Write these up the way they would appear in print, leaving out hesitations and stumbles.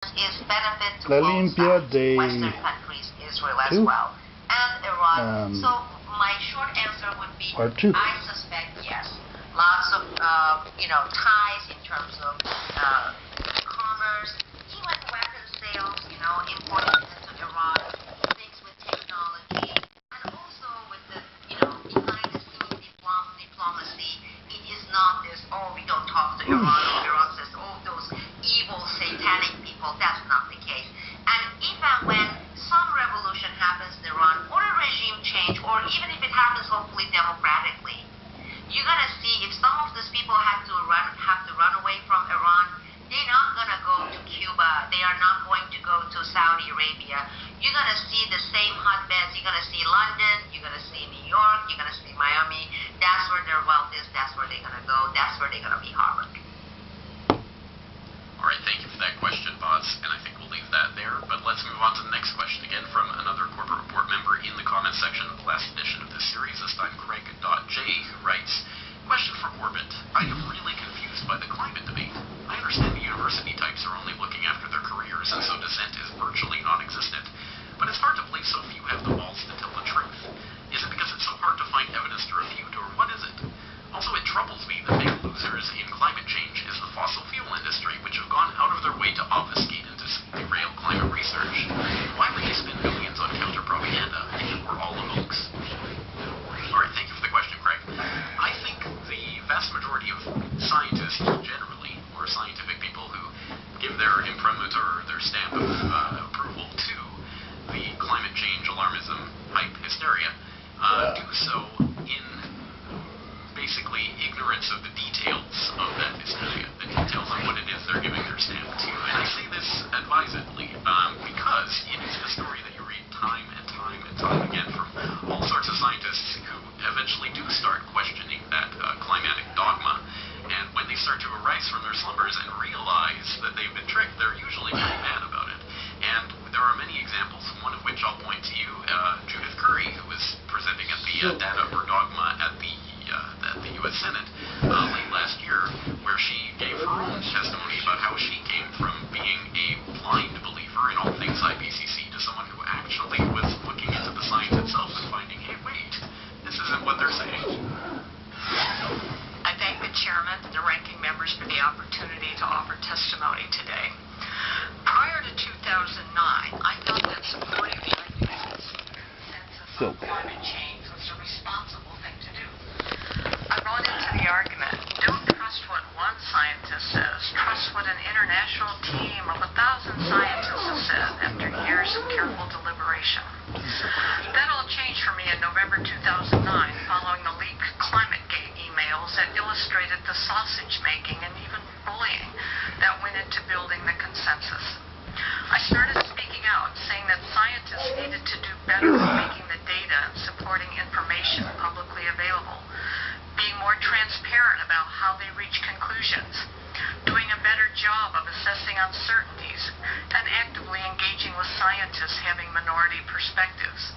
is benefit to La both Limpia sides, Day Western countries, Israel as 2. well, and Iran. So my short answer would be, Part 2. I suspect yes. Lots of ties in terms of commerce, even weapons sales, importing into Iran, things with technology, and also with the behind the scenes diplomacy. It is not this, oh, we don't talk to Iran, or Iran says, oh, those evil satanic people. That's not the case. And if and when some revolution happens in Iran, or a regime change, or even if it happens hopefully democratically, you're going to see if some of these people have to run away from Iran, they're not going to go to Cuba. They are not going to go to Saudi Arabia. You're going to see the same hotbeds. You're going to see London. You're going to see New York. You're going to see Miami. That's where their wealth is. That's where they're going to go. That's where they're going to be harbored. All right, thank you for that question, Boz, and I think we'll leave that there. But let's move on to the next question, again from another Corporate Report member in the comment section of the last edition of this series. This time, Craig.J, who writes, question for Corbett. I am really confused by the climate debate. I understand the university types are only looking after their careers, and so dissent is virtually non-existent. But it's hard to believe so few have the balls to tell the truth. Is it because it's so hard to find evidence to refute, or what is it? Also, it troubles me that big losers in climate change is the fossil fuel industry, which have gone out of their way to obfuscate and to derail climate research. Why would they spend millions on counter-propaganda if it were all a hoax? All right, thank you for the question, Craig. I think the vast majority of scientists generally, or scientific people who give their imprimatur, their stamp of approval to the climate change alarmism, hype, hysteria, do so in basically ignorance of the details of that hysteria, the details of what it is they're giving their stamp to. And I say this advisedly, because it is the story that you read time and time and time again from all sorts of scientists who eventually do start questioning that climatic dogma. And when they start to arise from their slumbers and realize that they've been tricked, they're usually pretty mad about it. And there are many examples, one of which I'll point to you, Judith Curry, who was presenting at the Data or Dogma at the U.S. Senate late last year, where she gave her own testimony about how she came from being a blind believer in all things IPCC to someone who actually was looking into the science itself and finding, hey, wait, this isn't what they're saying. I thank the chairman and the ranking members for the opportunity to offer testimony today. Prior to 2009, I felt that supporting the consensus on climate change was a responsible thing to do. I bought into the argument, don't trust what one scientist says, trust what an international team of 1,000 scientists have said after years of careful deliberation. That all changed for me in November 2009 following the leaked ClimateGate emails that illustrated the sausage making and even bullying that went into building the consensus. I started speaking out, saying that scientists needed to do better at making the data and supporting information publicly available, being more transparent about how they reach conclusions, doing a better job of assessing uncertainties, and actively engaging with scientists having minority perspectives.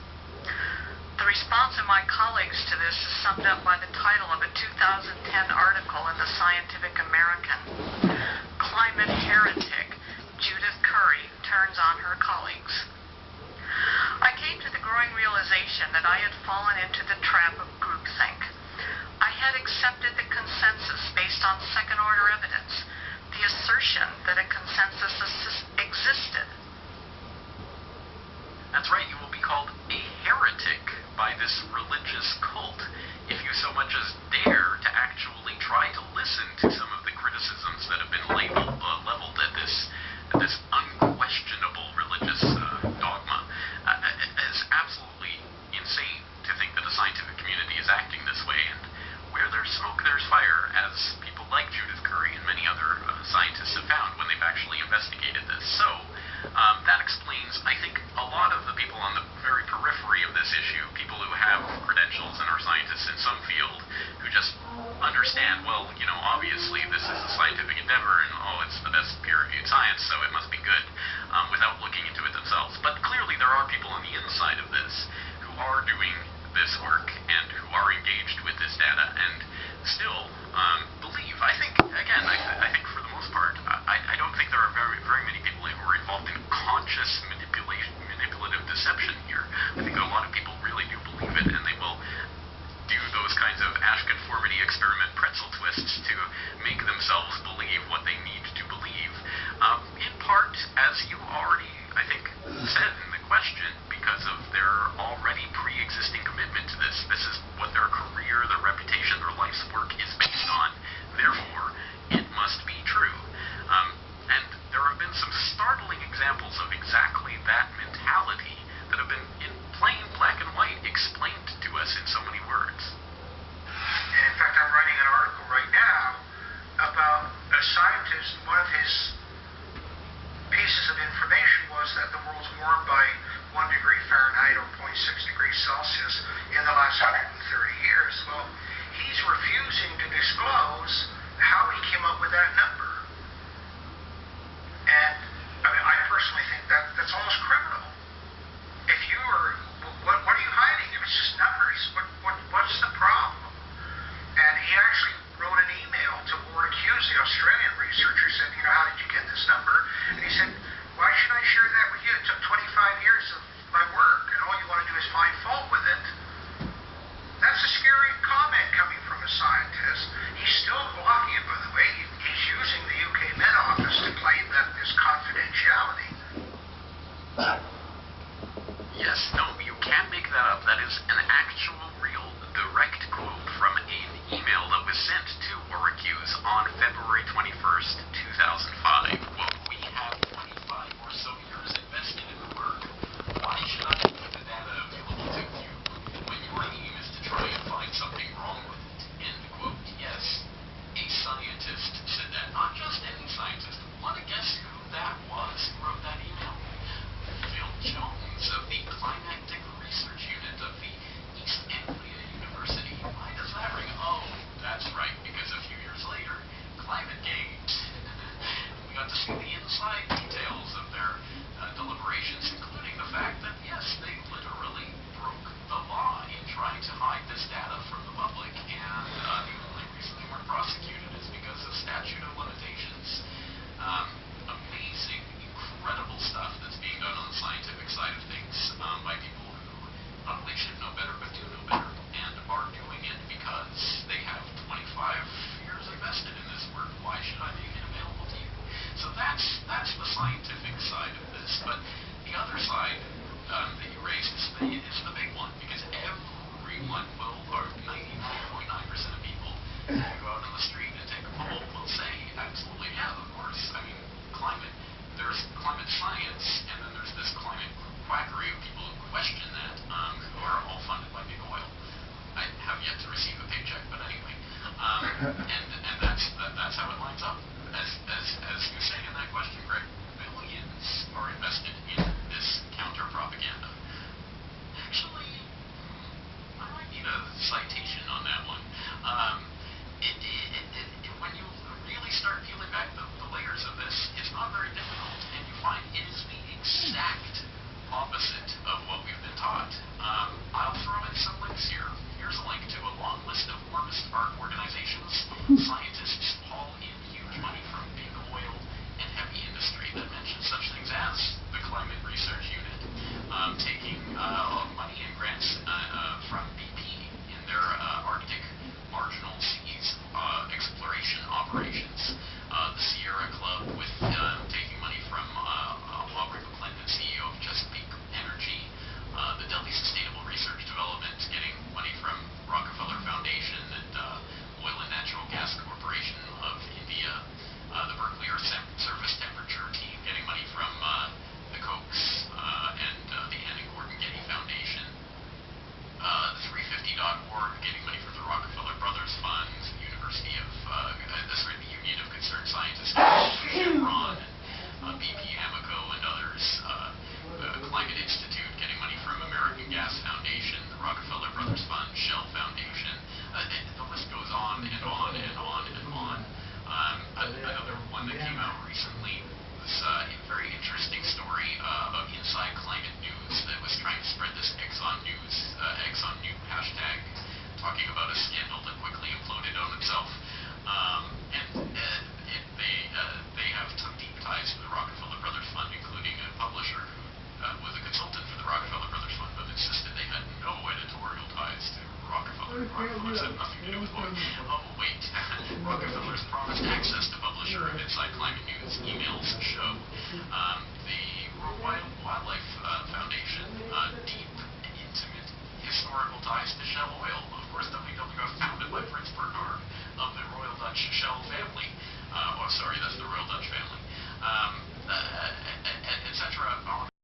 The response of my colleagues to this is summed up by the title of a 2010 article in the Scientific American, Climate Heretic, Judith Curry turns on her colleagues. I came to the growing realization that I had fallen into the trap of groupthink. I had accepted the consensus based on second-order evidence, the assertion that a consensus existed. That's right, you will be called a heretic by this religious cult if you so much as dare to actually try to listen to some of the criticisms that have been leveled at this unquestionable religious dogma. It's absolutely insane to think that the scientific community is acting this way, and where there's smoke, there's fire, as people like Judith Curry and many other scientists have found when they've actually investigated this. conscious manipulative deception here. I think a lot of people really do believe it, and they will do those kinds of Ash conformity experiment pretzel twists to make themselves believe what they need to believe. In part, as you already, I think, said in the question, because of their already pre-existing commitment to this. This is what their career, their reputation, their life's work is based on. Therefore, it must be true. And there have been some startling examples of exactly that mentality that have been in plain black and white explained to us in so many words. And in fact, I'm writing an article right now about a scientist. One of his pieces of information was that the world's warmed by 1 degree Fahrenheit or 0.6 degrees Celsius in the last 130 years. Well, he's refusing to disclose how he came up with that number. And I mean, I personally think that that's almost criminal. If you were, what are you hiding? It's just numbers. What's the problem? And he actually wrote an email to Warwick Hughes, the Australian researcher, said, you know, how did you get this number? And he said, why should I share that with you? It took 25 years of my work, and all you want to do is find fault with it. That's a scary comment coming from a scientist. He's still blocking it, by the way. He's using the UK Met Office to claim that there's confidentiality. Yes, no, you can't make that up. That is an actual, real, direct quote from an email that was sent to Warwick Hughes on February 21st, 2005. Quote, we have 25 or so years invested in the work. Why should I make the data available to you when your aim is to try and find something wrong with it? End quote. Yes, a scientist said that. Not just any scientist. Want to guess who that was who wrote that email? Feel Rockefeller's had nothing to do with the book. Oh, wait. Rockefeller's promised access to publisher of Inside Climate News emails show. The